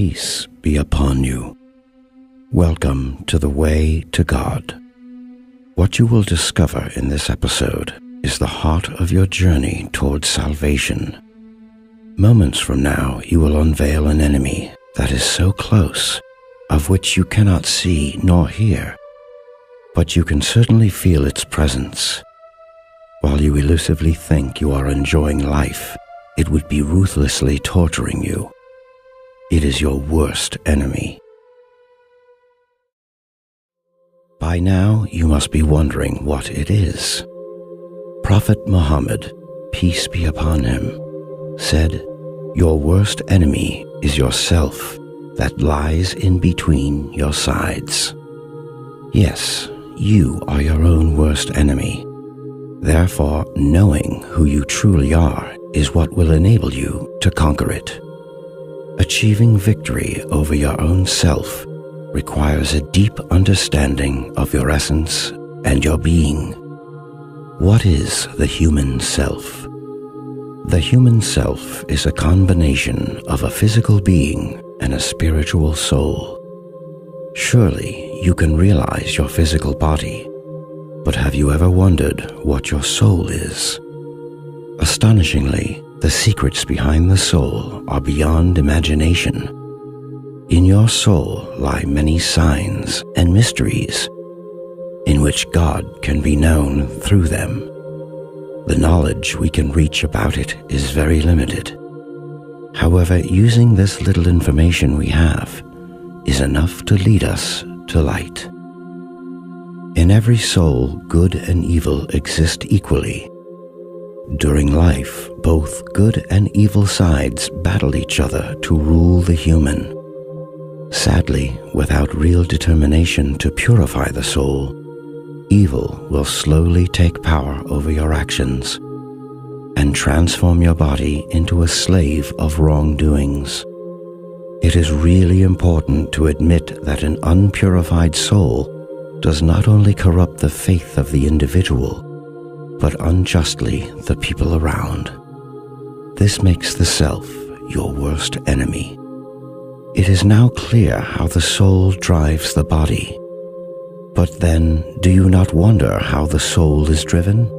Peace be upon you. Welcome to the Way to God. What you will discover in this episode is the heart of your journey towards salvation. Moments from now, you will unveil an enemy that is so close, of which you cannot see nor hear, but you can certainly feel its presence. While you elusively think you are enjoying life, it would be ruthlessly torturing you. It is your worst enemy. By now, you must be wondering what it is. Prophet Muhammad, peace be upon him, said, "Your worst enemy is yourself that lies in between your sides." Yes, you are your own worst enemy. Therefore, knowing who you truly are is what will enable you to conquer it. Achieving victory over your own self requires a deep understanding of your essence and your being. What is the human self? The human self is a combination of a physical being and a spiritual soul. Surely you can realize your physical body, but have you ever wondered what your soul is? Astonishingly, the secrets behind the soul are beyond imagination. In your soul lie many signs and mysteries in which God can be known through them. The knowledge we can reach about it is very limited. However, using this little information we have is enough to lead us to light. In every soul, good and evil exist equally. During life, both good and evil sides battle each other to rule the human. Sadly, without real determination to purify the soul, evil will slowly take power over your actions and transform your body into a slave of wrongdoings. It is really important to admit that an unpurified soul does not only corrupt the faith of the individual, but unjustly the people around. This makes the self your worst enemy. It is now clear how the soul drives the body. But then, do you not wonder how the soul is driven?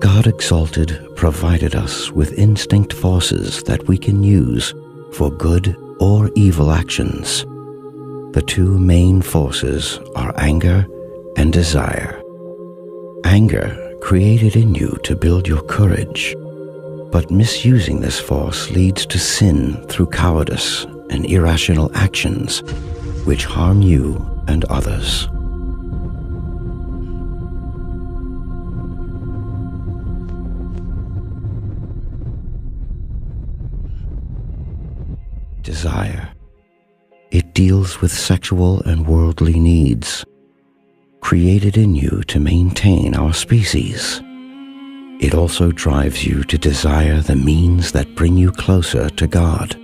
God Exalted provided us with instinct forces that we can use for good or evil actions. The two main forces are anger and desire. Anger created in you to build your courage, but misusing this force leads to sin through cowardice and irrational actions which harm you and others. Desire. It deals with sexual and worldly needs, created in you to maintain our species. It also drives you to desire the means that bring you closer to God.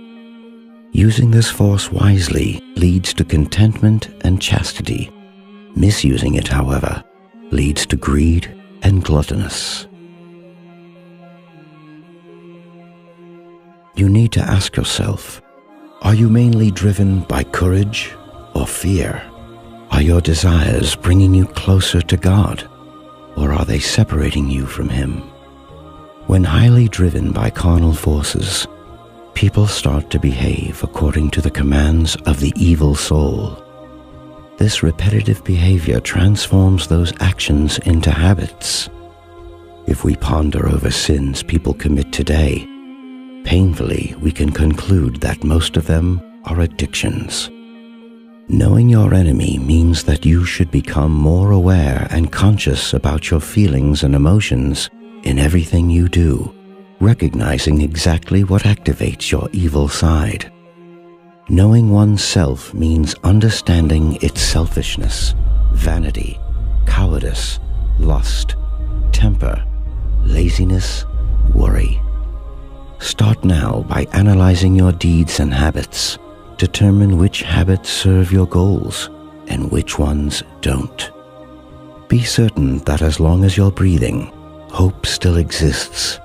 Using this force wisely leads to contentment and chastity. Misusing it, however, leads to greed and gluttonous. You need to ask yourself, are you mainly driven by courage or fear? Are your desires bringing you closer to God, or are they separating you from Him? When highly driven by carnal forces, people start to behave according to the commands of the evil soul. This repetitive behavior transforms those actions into habits. If we ponder over sins people commit today, painfully we can conclude that most of them are addictions. Knowing your enemy means that you should become more aware and conscious about your feelings and emotions in everything you do, recognizing exactly what activates your evil side. Knowing oneself means understanding its selfishness, vanity, cowardice, lust, temper, laziness, worry. Start now by analyzing your deeds and habits. Determine which habits serve your goals and which ones don't. Be certain that as long as you're breathing, hope still exists.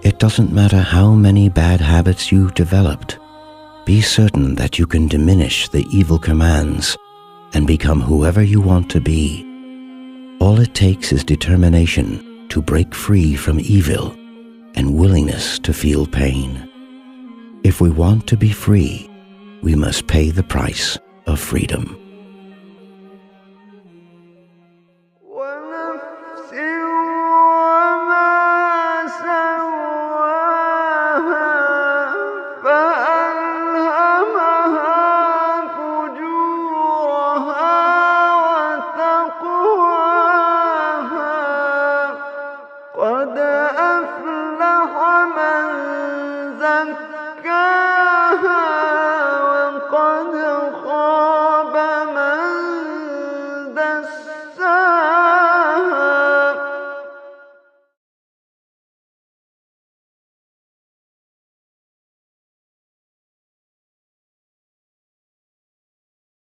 It doesn't matter how many bad habits you've developed. Be certain that you can diminish the evil commands and become whoever you want to be. All it takes is determination to break free from evil and willingness to feel pain. If we want to be free, we must pay the price of freedom.